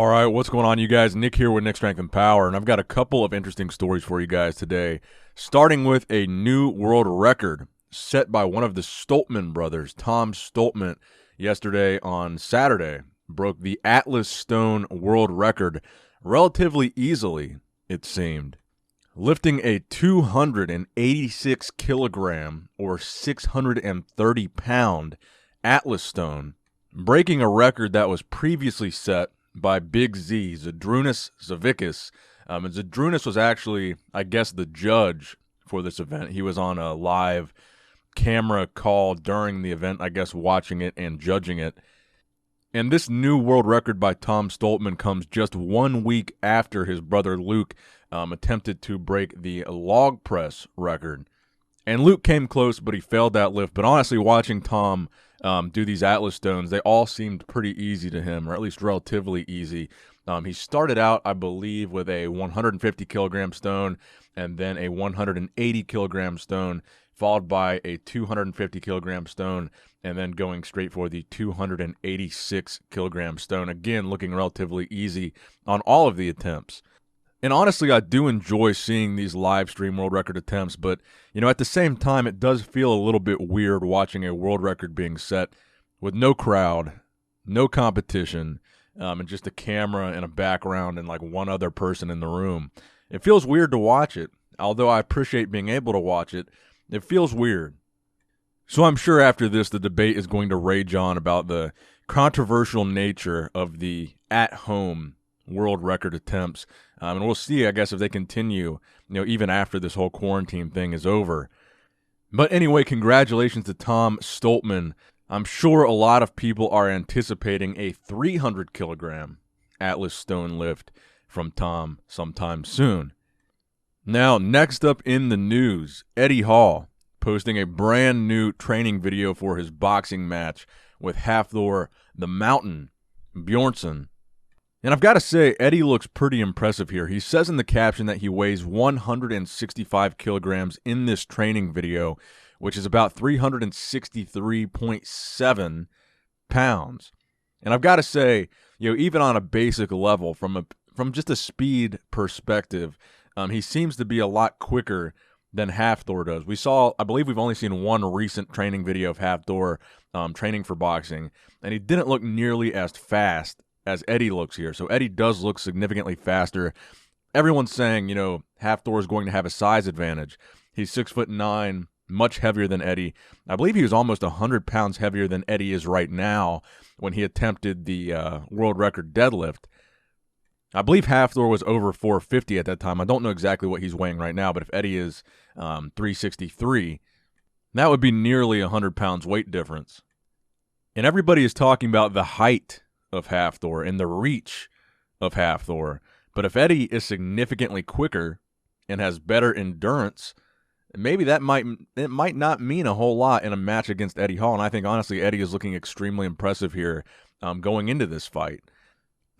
All right, what's going on, you guys? Nick here with Nick Strength and Power, and I've got a couple of interesting stories for you guys today, starting with a new world record set by one of the Stoltman brothers, Tom Stoltman, yesterday on Saturday. Broke the Atlas Stone world record relatively easily, it seemed, lifting a 286 kilogram or 630 pound Atlas Stone, breaking a record that was previously set by Big Z, Zydrunas Savickas. And Zydrunas was actually, I guess, the judge for this event. He was on a live camera call during the event, I guess, watching it and judging it. And this new world record by Tom Stoltman comes just 1 week after his brother Luke attempted to break the log press record. And Luke came close, but he failed that lift. But honestly, watching Tom do these Atlas Stones, they all seemed pretty easy to him, or at least relatively easy. He started out, I believe, with a 150 kilogram stone and then a 180 kilogram stone, followed by a 250 kilogram stone, and then going straight for the 286 kilogram stone. Again, looking relatively easy on all of the attempts. And honestly, I do enjoy seeing these live stream world record attempts, but, you know, at the same time, it does feel a little bit weird watching a world record being set with no crowd, no competition, and just a camera and a background and like one other person in the room. It feels weird to watch it. Although I appreciate being able to watch it, it feels weird. So I'm sure after this, the debate is going to rage on about the controversial nature of the at-home world record attempts. And we'll see, I guess, if they continue, even after this whole quarantine thing is over. But anyway, congratulations to Tom Stoltman. I'm sure a lot of people are anticipating a 300 kilogram Atlas Stone lift from Tom sometime soon. Now, next up in the news, Eddie Hall posting a brand new training video for his boxing match with Hafthor the Mountain Bjornsson. And I've got to say, Eddie looks pretty impressive here. He says in the caption that he weighs 165 kilograms in this training video, which is about 363.7 pounds. And I've got to say, even on a basic level, from just a speed perspective, he seems to be a lot quicker than Hafthor does. I believe we've only seen one recent training video of Hafthor training for boxing, and he didn't look nearly as fast as Eddie looks here. So Eddie does look significantly faster. Everyone's saying, Hafthor is going to have a size advantage. He's 6'9", much heavier than Eddie. I believe he was almost 100 pounds heavier than Eddie is right now when he attempted the world record deadlift. I believe Hafthor was over 450 at that time. I don't know exactly what he's weighing right now, but if Eddie is 363, that would be nearly 100 pounds weight difference. And everybody is talking about the height of Hafthor and the reach of Hafthor. But if Eddie is significantly quicker and has better endurance, maybe it might not mean a whole lot in a match against Eddie Hall. And I think, honestly, Eddie is looking extremely impressive here going into this fight.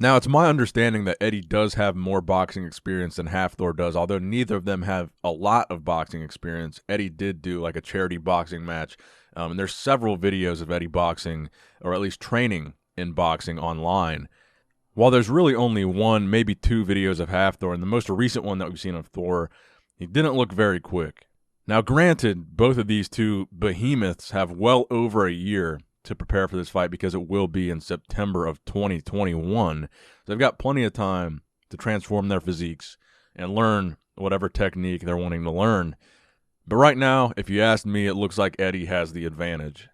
Now, it's my understanding that Eddie does have more boxing experience than Hafthor does, although neither of them have a lot of boxing experience. Eddie did do like a charity boxing match, and there's several videos of Eddie boxing, or at least training in boxing online. While there's really only one, maybe two videos of Hafthor, and the most recent one that we've seen of Thor, he didn't look very quick. Now, granted, both of these two behemoths have well over a year to prepare for this fight because it will be in September of 2021. So they've got plenty of time to transform their physiques and learn whatever technique they're wanting to learn. But right now, if you ask me, it looks like Eddie has the advantage.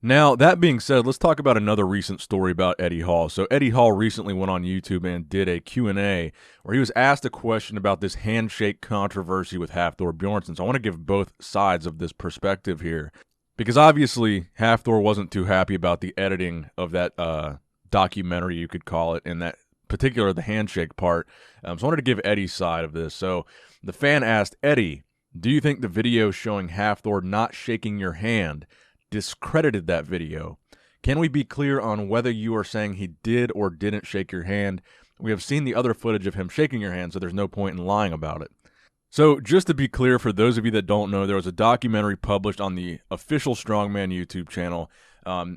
Now, that being said, let's talk about another recent story about Eddie Hall. So Eddie Hall recently went on YouTube and did a Q&A where he was asked a question about this handshake controversy with Hafthor Bjornsson. So I want to give both sides of this perspective here, because obviously Hafthor wasn't too happy about the editing of that documentary, you could call it, in that particular, the handshake part. So I wanted to give Eddie's side of this. So the fan asked, Eddie, do you think the video showing Hafthor not shaking your hand discredited that video? Can we be clear on whether you are saying he did or didn't shake your hand? We have seen the other footage of him shaking your hand, so there's no point in lying about it. So just to be clear, for those of you that don't know, there was a documentary published on the official Strongman YouTube channel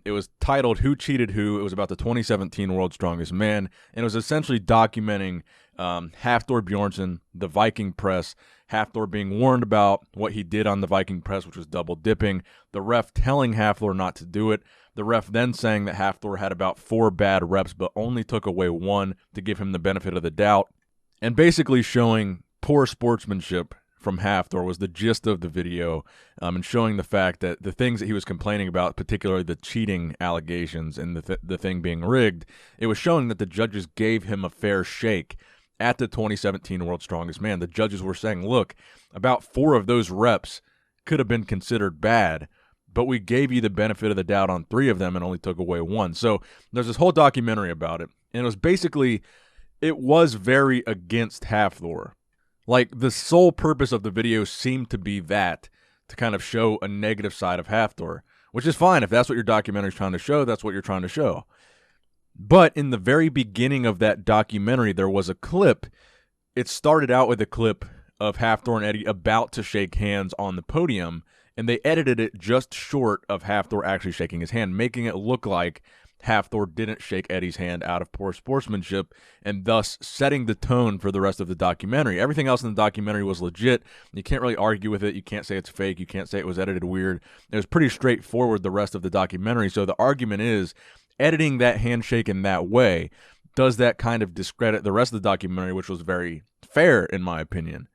It was titled Who Cheated Who? It was about the 2017 World's Strongest Man, and it was essentially documenting Hafthor Bjornsson, the Viking press, Hafthor being warned about what he did on the Viking press, which was double dipping, the ref telling Hafthor not to do it, the ref then saying that Hafthor had about 4 bad reps but only took away 1 to give him the benefit of the doubt, and basically showing poor sportsmanship from Hafthor was the gist of the video, and showing the fact that the things that he was complaining about, particularly the cheating allegations and the thing being rigged, it was showing that the judges gave him a fair shake at the 2017 World's Strongest Man. The judges were saying, look, about 4 of those reps could have been considered bad, but we gave you the benefit of the doubt on 3 of them and only took away 1. So there's this whole documentary about it, and it was basically, it was very against Hafthor. Like, the sole purpose of the video seemed to be that, to kind of show a negative side of Hafthor, which is fine. If that's what your documentary is trying to show, that's what you're trying to show. But in the very beginning of that documentary, there was a clip. It started out with a clip of Hafthor and Eddie about to shake hands on the podium, and they edited it just short of Hafthor actually shaking his hand, making it look like Hafthor didn't shake Eddie's hand out of poor sportsmanship, and thus setting the tone for the rest of the documentary. Everything else in the documentary was legit. You can't really argue with it. You can't say it's fake. You can't say it was edited weird. It was pretty straightforward, the rest of the documentary. So the argument is, editing that handshake in that way, does that kind of discredit the rest of the documentary, which was very fair, in my opinion.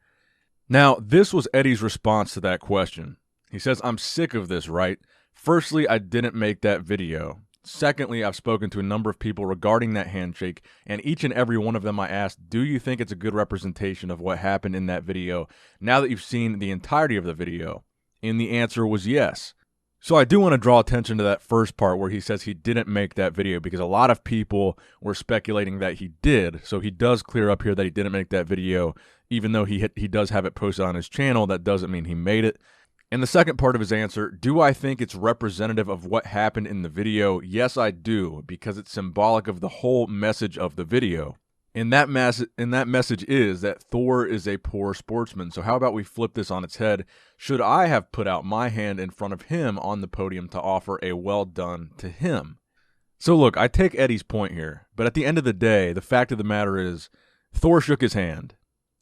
Now, this was Eddie's response to that question. He says, "I'm sick of this, right? Firstly, I didn't make that video. Secondly, I've spoken to a number of people regarding that handshake, and each and every one of them I asked, do you think it's a good representation of what happened in that video now that you've seen the entirety of the video? And the answer was yes." So I do want to draw attention to that first part where he says he didn't make that video, because a lot of people were speculating that he did. So he does clear up here that he didn't make that video, even though he does have it posted on his channel. That doesn't mean he made it. And the second part of his answer, do I think it's representative of what happened in the video? Yes, I do, because it's symbolic of the whole message of the video. And that message is that Thor is a poor sportsman. So how about we flip this on its head? Should I have put out my hand in front of him on the podium to offer a well done to him? So look, I take Eddie's point here, but at the end of the day, the fact of the matter is Thor shook his hand,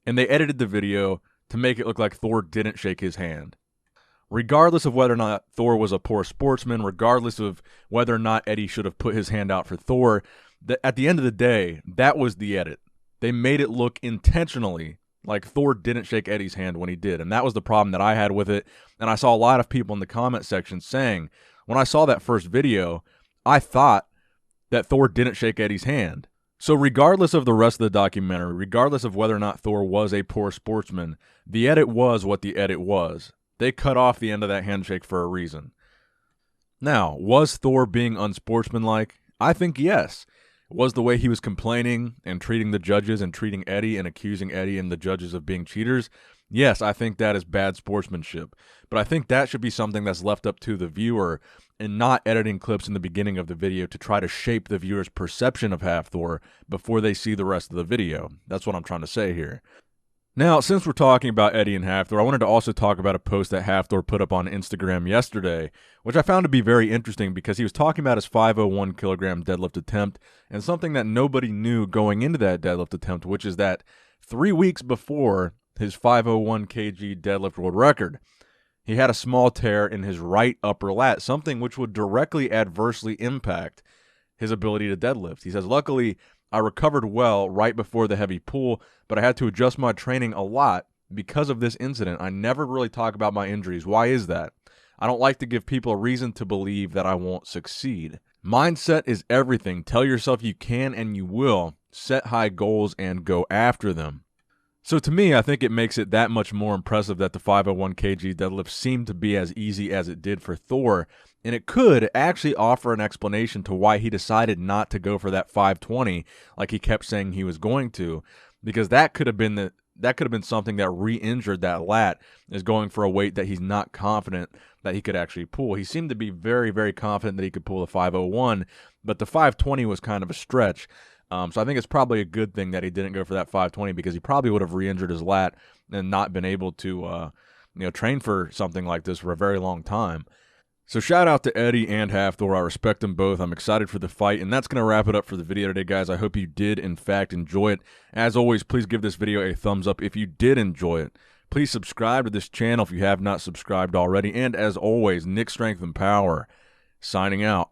and they edited the video to make it look like Thor didn't shake his hand. Regardless of whether or not Thor was a poor sportsman, regardless of whether or not Eddie should have put his hand out for Thor, at the end of the day, that was the edit. They made it look intentionally like Thor didn't shake Eddie's hand when he did, and that was the problem that I had with it. And I saw a lot of people in the comment section saying, when I saw that first video, I thought that Thor didn't shake Eddie's hand. So regardless of the rest of the documentary, regardless of whether or not Thor was a poor sportsman, the edit was what the edit was. They cut off the end of that handshake for a reason. Now, was Thor being unsportsmanlike? I think yes. Was the way he was complaining and treating the judges and treating Eddie and accusing Eddie and the judges of being cheaters? Yes, I think that is bad sportsmanship. But I think that should be something that's left up to the viewer, and not editing clips in the beginning of the video to try to shape the viewer's perception of Hafthor before they see the rest of the video. That's what I'm trying to say here. Now, since we're talking about Eddie and Hafthor, I wanted to also talk about a post that Hafthor put up on Instagram yesterday, which I found to be very interesting because he was talking about his 501 kilogram deadlift attempt and something that nobody knew going into that deadlift attempt, which is that 3 weeks before his 501 kg deadlift world record, he had a small tear in his right upper lat, something which would directly adversely impact his ability to deadlift. He says, luckily, I recovered well right before the heavy pull, but I had to adjust my training a lot because of this incident. I never really talk about my injuries. Why is that? I don't like to give people a reason to believe that I won't succeed. Mindset is everything. Tell yourself you can and you will. Set high goals and go after them. So to me, I think it makes it that much more impressive that the 501 kg deadlift seemed to be as easy as it did for Thor, and it could actually offer an explanation to why he decided not to go for that 520 like he kept saying he was going to, because that could have been something that re-injured that lat, is going for a weight that he's not confident that he could actually pull. He seemed to be very, very confident that he could pull the 501, but the 520 was kind of a stretch. So I think it's probably a good thing that he didn't go for that 520, because he probably would have re-injured his lat and not been able to train for something like this for a very long time. So shout out to Eddie and Hafthor. I respect them both. I'm excited for the fight, and that's going to wrap it up for the video today, guys. I hope you did, in fact, enjoy it. As always, please give this video a thumbs up if you did enjoy it. Please subscribe to this channel if you have not subscribed already. And as always, Nick Strength and Power, signing out.